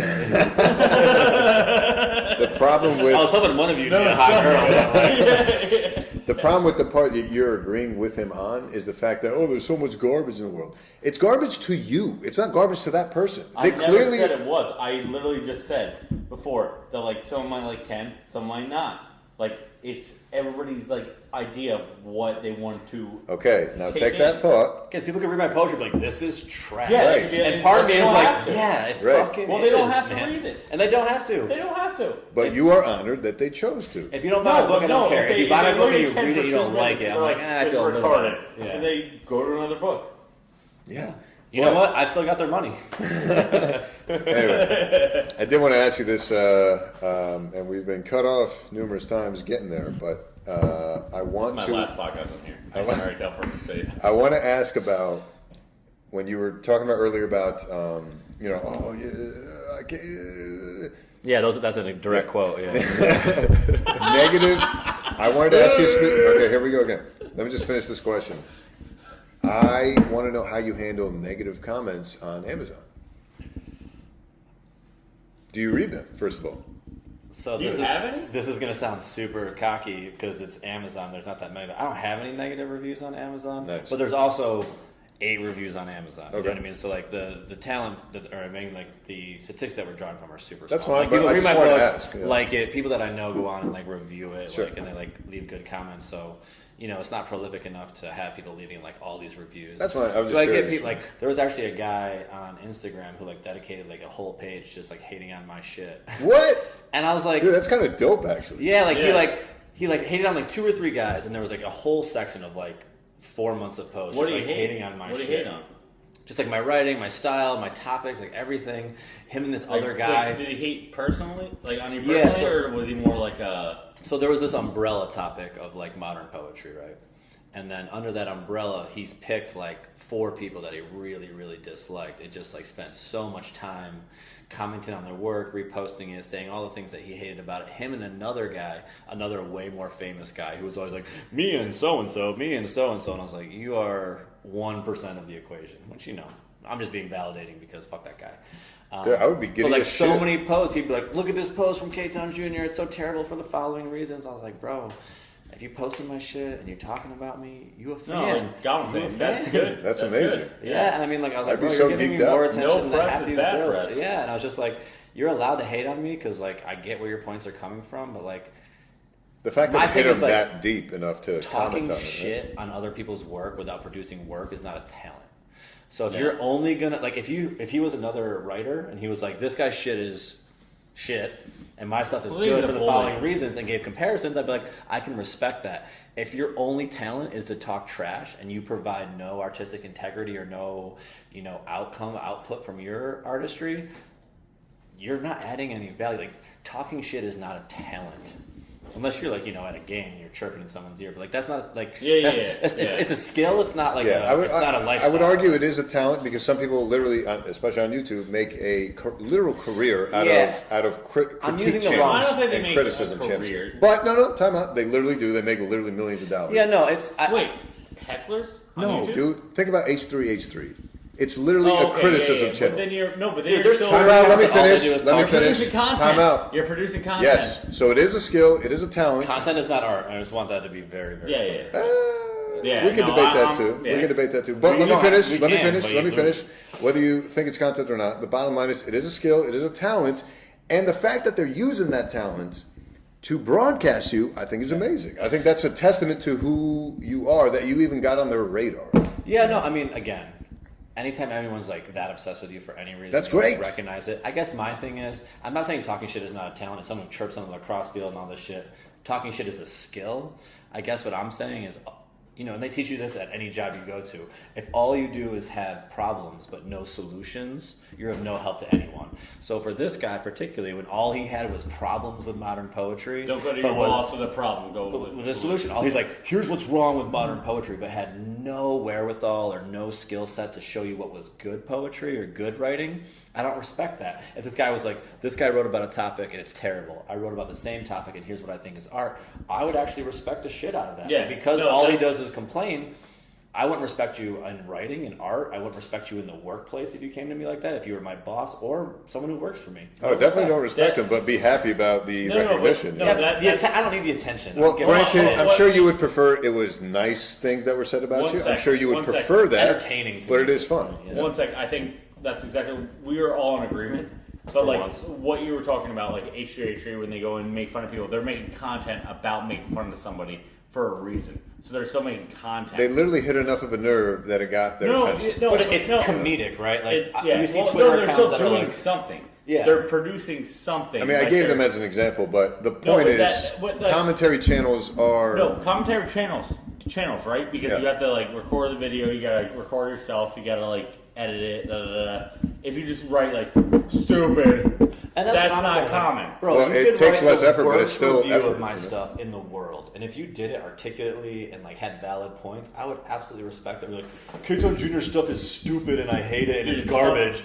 The problem with I was hoping one of you would be a hot girl. the problem with the part that you're agreeing with him on is the fact that there's so much garbage in the world. It's garbage to you. It's not garbage to that person. I never said it was. I literally just said before that like someone might like Ken, some might not. Like it's everybody's like idea of what they want to. Okay, now Take take in. that thought. Because people can read my poetry and be like, this is trash. Yeah, Right. And part of me they is don't like, have to. yeah, it Right. fucking Well, they don't is, have to man. read it. And they don't have They to. don't have to. But you are honored that they chose to. If you don't buy my book, I don't care. If you buy my book and you Ken read for it, you 2 don't like minutes, it. I'm they're like, I it's feel a little retarded. bad. Yeah. And they go to another book. Yeah. You know what? I've still got their money. Anyway, I did want to ask you this, and we've been cut off numerous times getting there, but I It's want my to. last podcast on here. I can already tell from his face. I want to ask about when you were talking about earlier about I can't, Yeah, that's a direct quote. Yeah. negative. I wanted to ask you. Okay, here we go again. Let me just finish this question. I want to know how you handle negative comments on Amazon. Do you read them, first of all? So Do you have any? This is going to sound super cocky because it's Amazon. There's not that many. But I don't have any negative reviews on Amazon. Nice. But there's also 8 reviews on Amazon. You Okay. know what I mean? So like the talent, or I mean like the statistics that we're drawing from are super That's small. fine, Like, but people I read just my wanted to book, ask, yeah. like it. People that I know go on and like review it, Sure. like, and they like leave good comments. So you know, it's not prolific enough to have people leaving like all these reviews. That's fine. I was So just I get curious. people like there was actually a guy on Instagram who like dedicated like a whole page just like hating on my shit. What? And I was like, Dude, that's kind of dope, actually. yeah, like Yeah. he hated on like 2 or 3 guys, and there was like a whole section of like 4 months of posts What just do you like hate? hating on my What do you shit. hate on? Just like my writing, my style, my topics, like everything. Him and this other guy. Wait, did he hate personally? Like on you Yeah, personally, so- or was he more like a? So there was this umbrella topic of like modern poetry, right? And then under that umbrella, he's picked like 4 people that he really, really disliked. It just like spent so much time commenting on their work, reposting it, saying all the things that he hated about it. Him and another guy, another way more famous guy, who was always like, me and so-and-so, me and so-and-so. And I was like, you are 1% of the equation, which, you know, I'm just being validating because fuck that guy. Dude, I would be giddy But like as so shit. many posts, he'd be like, look at this post from Towne Jr., it's so terrible for the following reasons. I was like, bro, if you posted my shit and you're talking about me, you a fan. No, God's You a saying that's fan. good. That's amazing. Good. Yeah, and I mean, like, I was I'd like, be bro, so you're giving me geeked out. more attention No than press half is these bad girls. press. Yeah, and I was just like, you're allowed to hate on me because, like, I get where your points are coming from, but, like, The fact My that it hit thing is, him like, that deep enough to talking comment on it. shit on other people's work without producing work is not a talent. So if Yeah. you're only gonna like if he was another writer and he was like, this guy's shit is shit and my stuff is Well, he's good a for the bully. following reasons and gave comparisons, I'd be like, I can respect that. If your only talent is to talk trash and you provide no artistic integrity or no, you know, output from your artistry, you're not adding any value. Like, talking shit is not a talent. Unless you're like, you know, at a game and you're chirping in someone's ear, but like that's not like it's a skill. It's not like it's not a I lifestyle. would argue it is a talent because some people literally, especially on YouTube, make a literal career out Yeah. of critique I'm using the channels wrong- I don't think they and make criticism a channels. career. But no, time out. They literally do. They make literally millions of dollars. Yeah, no, it's Wait, hecklers? On No, YouTube? dude. Think about H3H3. It's literally Oh, a okay, criticism But channel. then Dude, you're there's still Time out. Let me All they finish. do is Let me talk. You're finish. producing content. Time out. You're producing content. Yes. So it is a skill. It is a talent. content is not art. I just want that to be very, very Yeah, clear. yeah. We can no, debate that I'm- too. yeah. We can debate that too. But We let me don't finish. have- we Let me can, finish. but Let me you- finish. Whether you think it's content or not, the bottom line is it is a skill. It is a talent, and the fact that they're using that talent to broadcast you, I think, is amazing. I think that's a testament to who you are that you even got on their radar. Yeah, no, I mean, again, anytime anyone's like that obsessed with you for any reason, That's you great. recognize it. I guess my thing is, I'm not saying talking shit is not a talent. If someone chirps on the lacrosse field and all this shit, talking shit is a skill. I guess what I'm saying is, you know, and they teach you this at any job you go to. If all you do is have problems but no solutions, you're of no help to anyone. So for this guy particularly, when all he had was problems with modern poetry, Don't go to but your was- boss with a problem. Go with the solution. All he's like, here's what's wrong with modern poetry, but had no wherewithal or no skill set to show you what was good poetry or good writing. I don't respect that. If this guy was like, this guy wrote about a topic and it's terrible. I wrote about the same topic and here's what I think is art. I would actually respect the shit out of that. Yeah, And because no, all he that- does is complain, I wouldn't respect you in writing and art. I wouldn't respect you in the workplace if you came to me like that, if you were my boss or someone who works for me. Oh, definitely don't respect him, but be happy about the recognition. no, Yeah, that- I don't need the attention. I Well, don't give a granted, shit. I'm sure you would prefer it was nice things that were said about One you. I'm second, sure you would one prefer second. that. Entertaining to but me. it is fun. Yeah. One sec. I think that's exactly. We are all in agreement. But like once. what you were talking about, like H3H3, when they go and make fun of people, they're making content about making fun of somebody for a reason. So they're still making content. They literally hit enough of a nerve that it got their attention. But it's comedic, right? Like yeah. you see Well, Twitter no, they're accounts still that are doing like, something. Yeah. They're producing something. I mean, I Like, gave them they're- as an example, but the No, point but is, that- but, like- commentary channels are. No, commentary channels, right? Because Yeah. you have to like record the video, you gotta record yourself, you gotta like edit it. Da, da, da, da. If you just write like stupid, and that's what I'm not saying, common. Bro, Well, you it could takes write less the effort, but it's worst still review effort, of my you know? stuff in the world, and if you did it articulately and like had valid points, I would absolutely respect it. Be like, Towne Jr. stuff is stupid and I hate it and it's Dude, garbage.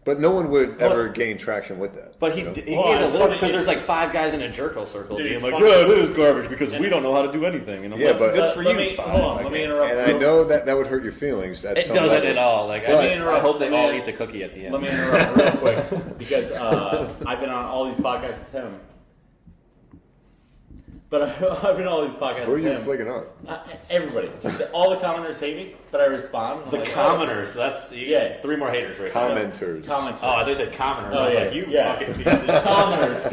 But no one would ever gain traction with that. But he you know? he Well, gets a it's little funny, because there's it's- like 5 guys in a jerko circle Dude, being it's like, funny. yeah, it is garbage because we don't know how to do anything. And I'm Yeah, like, but- good for Let you. me- 5. hold on, Like, let me interrupt. And I know that would hurt your feelings. At it some doesn't level. at all. Like, But- I hope they Let me all in- eat the cookie at the end. Let me interrupt real quick because I've been on all these podcasts with him. But I've been on all these podcasts Who are with you him. flicking on? Everybody. All the commenters hate me, but I respond. I'm The like, commenters. That's Yeah. 3 more haters right there. Commenters. Commenters. Oh, I thought you said commoners. Oh, I was yeah. like, you Yeah. fucking piece of shit. commenters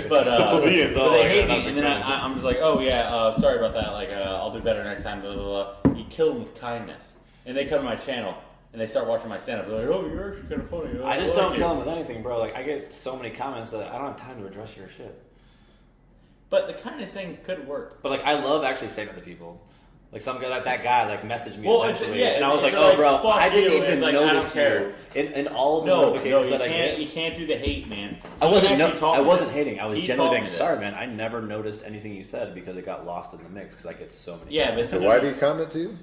too. But, The plebeians, but oh, they yeah, hate not me, the and then commenters. I'm just like, oh yeah, sorry about that. Like, I'll do better next time. Blah blah blah. You kill them with kindness, and they come to my channel and they start watching my stand-up. They're like, oh, you're actually kind of funny. I just like don't you." kill them with anything, bro. Like, I get so many comments that I don't have time to address your shit. But the kindness thing could work. But, like, I love actually saying to people. Like, some guy, like that guy, like, messaged me Well, eventually. yeah, and I was like, they're oh, like, bro, fuck I didn't you. even It's like, I don't notice care. you. In all of the No, notifications you that I can't. get. You can't do the hate, man. I wasn't. He actually taught I me wasn't this. hating. I was He genuinely taught being me this. sorry, man. I never noticed anything you said because it got lost in the mix because I get so many. Yeah, comments. but So why do you comment to you?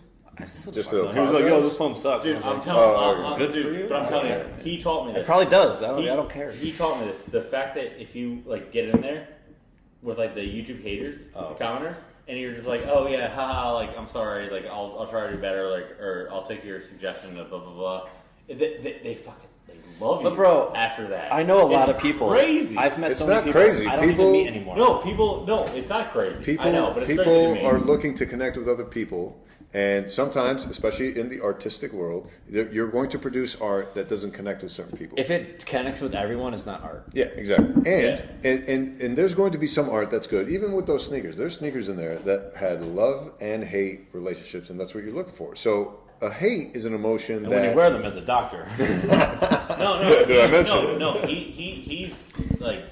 Just to He was like, apologize? "Yo, this poem sucks." Dude, And I I'm was telling like, you, good for you. But I'm telling you, Okay. he taught me this. It probably does. I He- don't care. He taught me this. The fact that if you like get in there with like the YouTube haters, Oh. the commenters, and you're just like, oh yeah, haha, like I'm sorry, like I'll try to do better, like or I'll take your suggestion, blah blah blah. They fucking they love you. But bro, after that, I know a lot It's of people. Crazy. I've met It's so many not people. crazy. I don't People- even meet anymore. No, people. No, it's not crazy. People, I know, but it's people crazy to me. are looking to connect with other people, and sometimes, especially in the artistic world, you're going to produce art that doesn't connect with certain people. If it connects with everyone, it's not art. Yeah, exactly. And there's going to be some art that's good, even with those sneakers. There's sneakers in there that had love and hate relationships, and that's what you're looking for. So a hate is an emotion And that when you wear them as a doctor, No, Did I mention it? no. He's like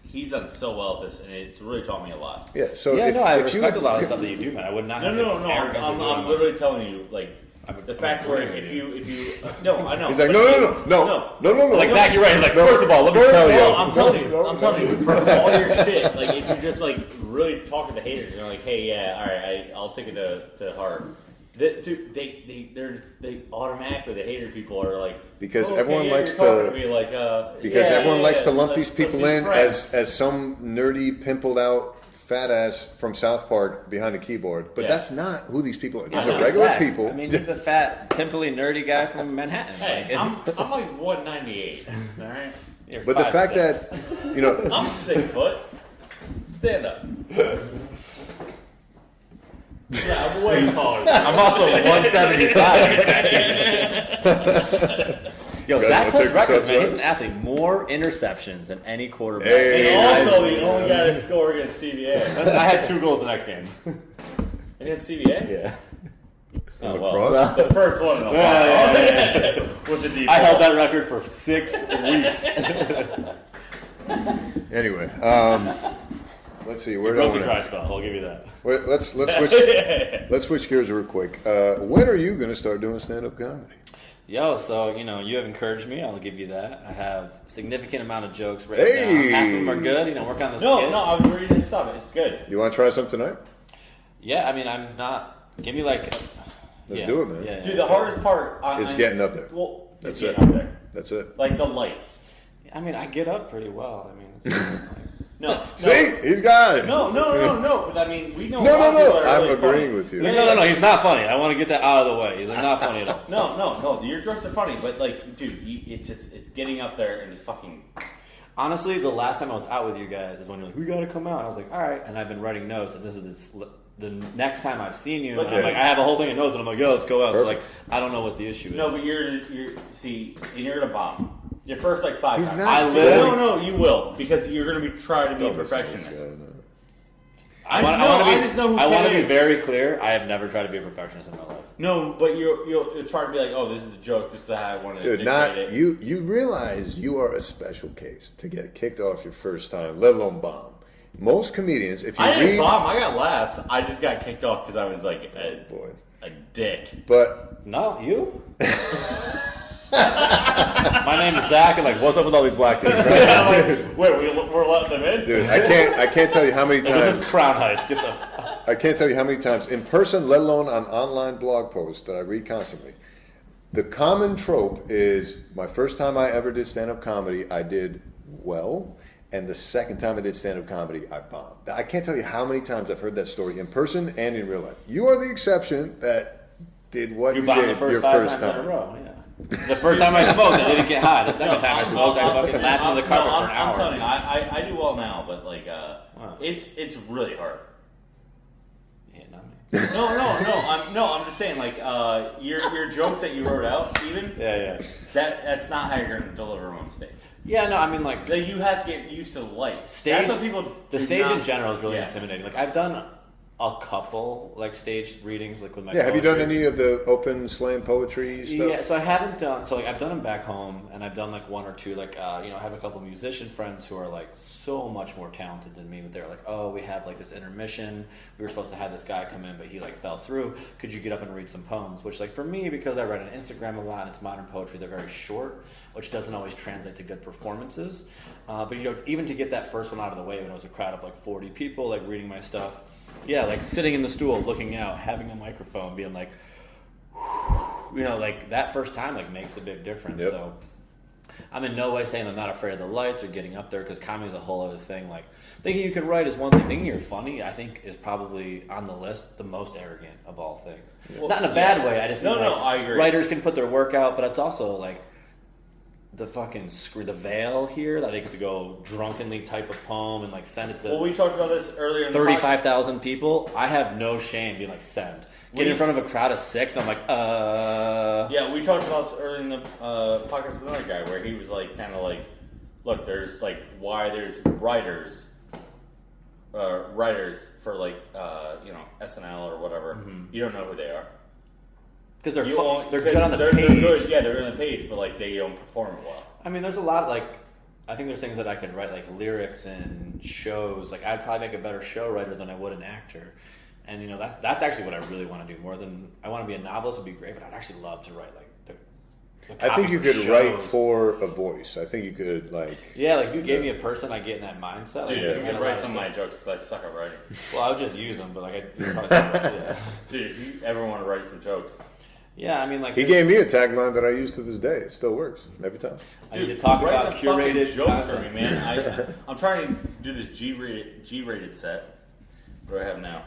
he's done so well at this, and it's really taught me a lot. yeah. So yeah, if, no, I if you respect a lot of stuff that you do, man. I would not. No, have no, the no. arrogance of doing I'm it. literally telling you, like I'm- the I'm fact where agreeing if you no, I know. He's like, but no. Like Zach, you're right. He's like, No. first of all, let me No, tell no, you. No, I'm telling you, No, I'm no. telling you, for all your shit, like if you're just like really talking to haters, you're like, hey, yeah, all right, I'll take it to heart. Dude, they automatically the hater people are like Because okay, everyone yeah, likes you're talking to- me like Because yeah, everyone yeah, likes yeah, to lump let's- these people let's be in friends. as some nerdy, pimpled out fat ass from South Park behind a keyboard. But Yeah. that's not who these people are. These I are know, regular Zach. people. I mean, he's a fat, pimply, nerdy guy from Manhattan. Hey, Like, I'm like 198. All right, you're but the 5'6". fact that, you know, I'm 6 foot. Stand up. Yeah, I'm way taller. Than I'm also 175. you fat piece of shit. Yo, guys Zach wanna holds take records, this man. outside? He's an athlete. More interceptions than any quarterback. Hey. And also, the only guy to score against CBA. I had 2 goals the next game. Against CBA? Yeah. Oh, lacrosse? the first one in a while. Yeah. With the deep I held ball. that record for 6 weeks. anyway, let's see. Where do I Broke the wanna- dry spell. I'll give you that. Wait, let's switch gears real quick. When are you going to start doing stand-up comedy? Yo, so, you have encouraged me. I'll give you that. I have a significant amount of jokes written Hey! down. Half of them are good. Work on the No, skit. no, I was ready to stop it. It's good. You want to try something tonight? Yeah, I mean, I'm not. Give me like. Let's do it, man. Yeah, Dude, the hardest part Is getting up there. Well, That's is it. getting up there. That's it. Like the lights. I mean, I get up pretty well. I mean, it's, No. See, he's got it. No. But I mean, we know. a No, lot of people are I'm really agreeing funny. with you. no. He's not funny. I want to get that out of the way. He's like not funny at all. No. Your jokes are funny, but like, dude, it's getting up there and just fucking. Honestly, the last time I was out with you guys is when you're like, "We gotta come out." And I was like, "All right," and I've been writing notes, and this is the next time I've seen you. But And I'm like, I have a whole thing of notes, and I'm like, "Yo, let's go out." So like, Perfect. I don't know what the issue is. No, but you're see, and you're gonna bomb. Your first like 5 He's times. not. I literally- No, you will because you're gonna be trying to be a Don't listen to this perfectionist. guy, no. I want I just know who I want to Ken be is. very clear. I have never tried to be a perfectionist in my life. No, but you'll try to be like, oh, this is a joke. This is how I want to Dude, dictate not it. you. You realize you are a special case to get kicked off your first time, let alone bomb. Most comedians, if you I read, didn't bomb. I got last. I just got kicked off because I was like boy, a dick. but No, you. My name is Zach, and like, what's up with all these black dudes? Right? I'm like, wait, we're letting them in? dude, I can't tell you how many This is times. Crown Heights. Get the. I can't tell you how many times in person, let alone on online blog posts that I read constantly. The common trope is my first time I ever did stand-up comedy, I did well. And the second time I did stand-up comedy, I bombed. I can't tell you how many times I've heard that story in person and in real life. You are the exception that did what you bombed did the first your 5 first times in a time. row. Yeah. The first time I smoked, I didn't get high. The second time I smoked, I fucking laughed on the carpet for an hour. I'm telling you, I do well now, but like, Wow. it's really hard. Yeah, not me. I'm just saying, like, your jokes that you wrote out, even Yeah. that's not how you're gonna deliver them on stage. Yeah, no, I mean, like You have to get used to the lights. stage. That's what people. The do stage not- in general is really Yeah. intimidating. Like I've done a couple like stage readings, like with my. Yeah, have you done poetry. any of the open slam poetry stuff? Yeah, so I haven't done. So like I've done them back home, and I've done like one or two. Like I have a couple musician friends who are like so much more talented than me. But they're like, oh, we have like this intermission. We were supposed to have this guy come in, but he like fell through. Could you get up and read some poems? Which like for me, because I write on Instagram a lot, and it's modern poetry. They're very short, which doesn't always translate to good performances. But even to get that first one out of the way, when it was a crowd of like 40 people, like reading my stuff. Yeah, like sitting in the stool, looking out, having a microphone, being like, like that first time like makes a big difference. Yep. So I'm in no way saying I'm not afraid of the lights or getting up there, because comedy is a whole other thing. Like thinking you can write is one thing. Thinking you're funny, I think, is probably on the list the most arrogant of all things. Well, not in a bad way. I just mean, I agree. Writers can put their work out, but it's also like the fucking the veil here that I get to go drunkenly type a poem and like send it to. Well, we talked about this earlier. In the 35,000 people. I have no shame being like send. Get in front of a crowd of 6 and I'm like, Yeah, we talked about this earlier in the podcast with another guy where he was like, kind of like, look, there's like why there's writers for like SNL or whatever. Mm-hmm. You don't know who they are. because they're They're good on the they're page. good, yeah, they're on the page, but like they don't perform well. I mean, there's a lot like I think there's things that I could write like lyrics and shows. Like I'd probably make a better show writer than I would an actor. And that's actually what I really want to do more than I want to be a novelist would be great, but I'd actually love to write like the I think you copy could for write shows. for a voice. I think you could like. Yeah, like you gave me a person, I get in that mindset. Dude, like, you I can get a write lot some of stuff. my jokes because I suck at writing. Well, I would just use them, but like I probably yeah. Dude, if you ever want to write some jokes, Yeah, I mean like He gave me a tagline that I use to this day. It still works every time. I need to talk write about some fucking curated jokes for content. me, man. I'm trying to do this G-rated set. What do I have now?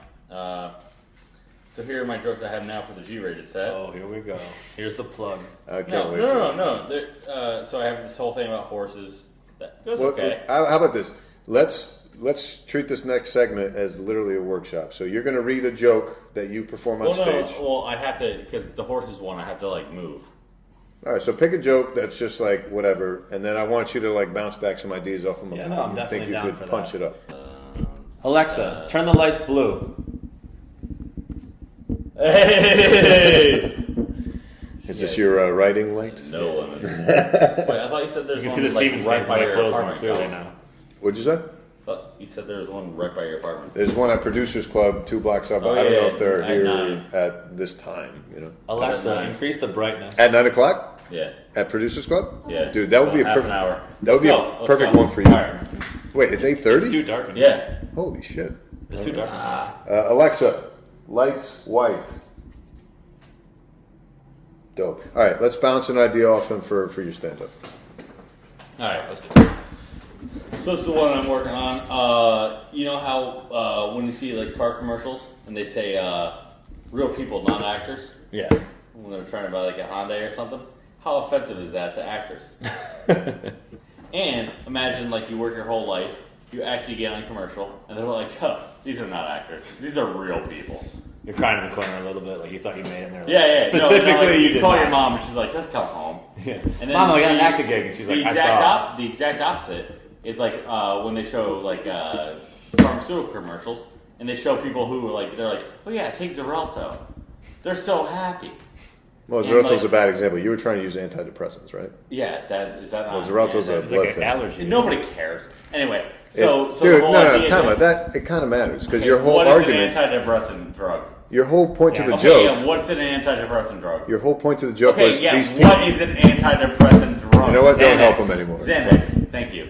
So here are my jokes I have now for the G-rated set. Oh, here we go. Here's the plug. I can't No. wait. So I have this whole thing about horses. That goes Well, okay. how about this? Let's treat this next segment as literally a workshop. So you're going to read a joke that you perform on stage. Well, I have to, because the horses one, I have to like move. All right, so pick a joke that's just like whatever, and then I want you to like bounce back some ideas off of them. Yeah, of no, how I'm you definitely think you down could for punch that. it up. Alexa, turn the lights blue. Hey! Is this your writing light? No limits. Wait, I thought you said there's You one can see the like, Steven right stains on by my your clothes more apartment. clearly now. What'd you say? But you said there was one right by your apartment. There's one at Producers Club, 2 blocks up. Oh, I don't yeah, know if they're at here 9. at this time. You know, Alexa, At 9. increase the brightness. at 9 o'clock Yeah. at Producers Club. Yeah. Dude, that would be a Half perfect. an hour. That would be Let's a go. Let's perfect go. one for you. All right. Wait, it's It's 8:30. too dark in here. Yeah. Holy shit! It's too dark in here. Alexa, lights white. Dope. All right, let's bounce an idea off him for your stand-up. All right. Let's do it. So this is the one I'm working on. You know how when you see like car commercials and they say real people, not actors, Yeah. when they're trying to buy like a Hyundai or something, how offensive is that to actors? And imagine like you work your whole life, you actually get on a commercial, and they're like, "Huh, these are not actors. These are real people." You're crying in the corner a little bit, like you thought you made it. And they're like, Yeah. Specifically, no, like, you you did call not. your mom, and she's like, "Just come home." Yeah. And Mom, I got an the- acting gig, and she's like, the I exact saw. the exact opposite is like when they show like pharmaceutical commercials, and they show people who are like, they're like, "Oh yeah, take Xarelto." They're so happy. Well, And, Xarelto's like- a bad example. You were trying to use antidepressants, right? Yeah, that is that. Well, not- Xarelto's yeah, a It's blood like an thing. allergy. nobody cares. Anyway, so Dude, the whole no, idea time that- out. That it kind of matters because your whole what is argument, an antidepressant drug? your whole point to Yeah. the Okay, joke, yeah, what's an antidepressant drug? your whole point to the joke Okay, was yeah, these people. what is an antidepressant drug? You know what? Don't Xanax. help 'em anymore. Xanax, thank you.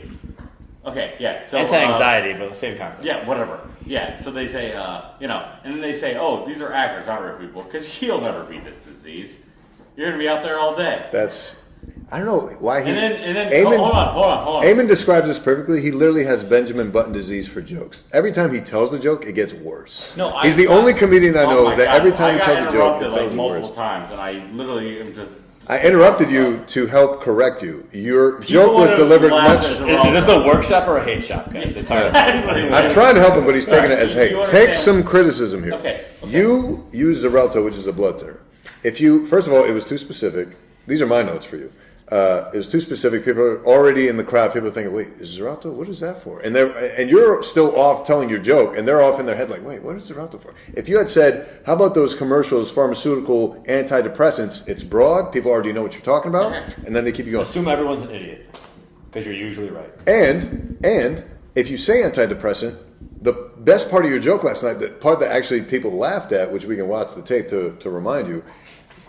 Okay, yeah. So Anti-anxiety, but the same concept. yeah, whatever. Yeah, so they say, and then they say, oh, these are actors, not real people, because he'll never beat this disease. You're gonna be out there all day. I don't know why he. And then Eamon, hold on. Eamon describes this perfectly. He literally has Benjamin Button disease for jokes. Every time he tells the joke, it gets worse. No, he's the only comedian I know that every time he tells a joke, it I got tells interrupted it multiple worse. times, and I literally am just. I interrupted you to help correct you. Your joke was delivered much. Is this a workshop or a hate shop, guys? It's hard. I'm trying to help him, but he's taking it as hate. You Take understand. some criticism here. Okay. You use Xarelto, which is a blood thinner. If you, first of all, it was too specific. These are my notes for you. It was too specific. People are already in the crowd. People are thinking, "Wait, is Xarelto? What is that for?" And you're still off telling your joke, and they're off in their head like, "Wait, what is Xarelto for?" If you had said, "How about those commercials, pharmaceutical antidepressants?" It's broad. People already know what you're talking about, and then they keep you going. Assume everyone's an idiot because you're usually right. And if you say antidepressant, the best part of your joke last night, the part that actually people laughed at, which we can watch the tape to remind you.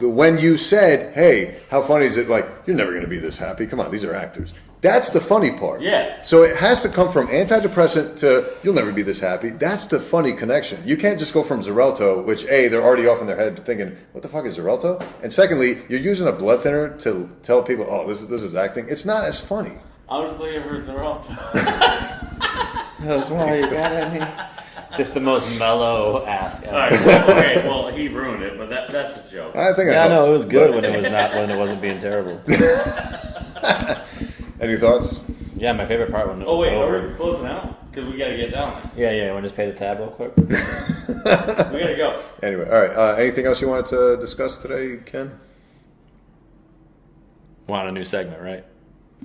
When you said, "Hey, how funny is it? Like, you're never going to be this happy. Come on, these are actors." That's the funny part. Yeah. So it has to come from antidepressant to "you'll never be this happy." That's the funny connection. You can't just go from Xarelto, which they're already off in their head thinking, "What the fuck is Xarelto?" And secondly, you're using a blood thinner to tell people, "Oh, this is acting." It's not as funny. I was just looking for Xarelto. Oh, you got any? Just the most mellow ask ever. All right. Well, he ruined it, but that's a joke. I think. Yeah, no, it was good when it wasn't being terrible. Any thoughts? Yeah, my favorite part when it Oh was wait, over. are we closing out? Because we gotta get down there. Yeah, want to just pay the tab real quick? We gotta go. Anyway, all right. Anything else you wanted to discuss today, Ken? Want a new segment, right?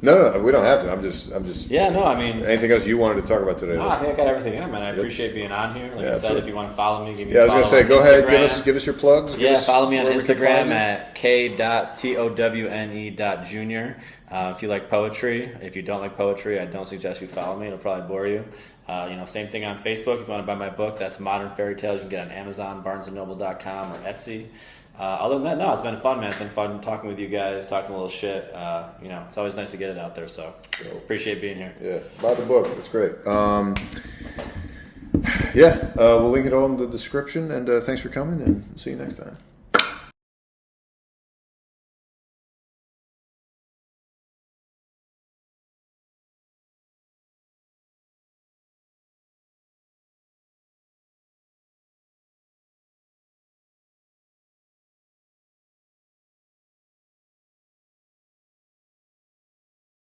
No, we don't have to. I'm just. Yeah, no, I mean, Anything else you wanted to talk about today? no, I think I got everything in, man. I appreciate being on here. Like Yeah, I said, absolutely. if you want to follow me, give me Yeah, I a was gonna follow say, on go ahead, Instagram. give us your plugs. Yeah, follow me on where we can Instagram find you. at k.towne.junior. If you like poetry, if you don't like poetry, I don't suggest you follow me. It'll probably bore you. Same thing on Facebook. If you want to buy my book, that's Modern Fairy Tales. You can get it on Amazon, BarnesandNoble.com, or Etsy. Other than that, no, it's been fun, man. It's been fun talking with you guys, talking a little shit. It's always nice to get it out there. So appreciate being here. Yeah, buy the book. It's great. We'll link it all in the description. And thanks for coming, and see you next time.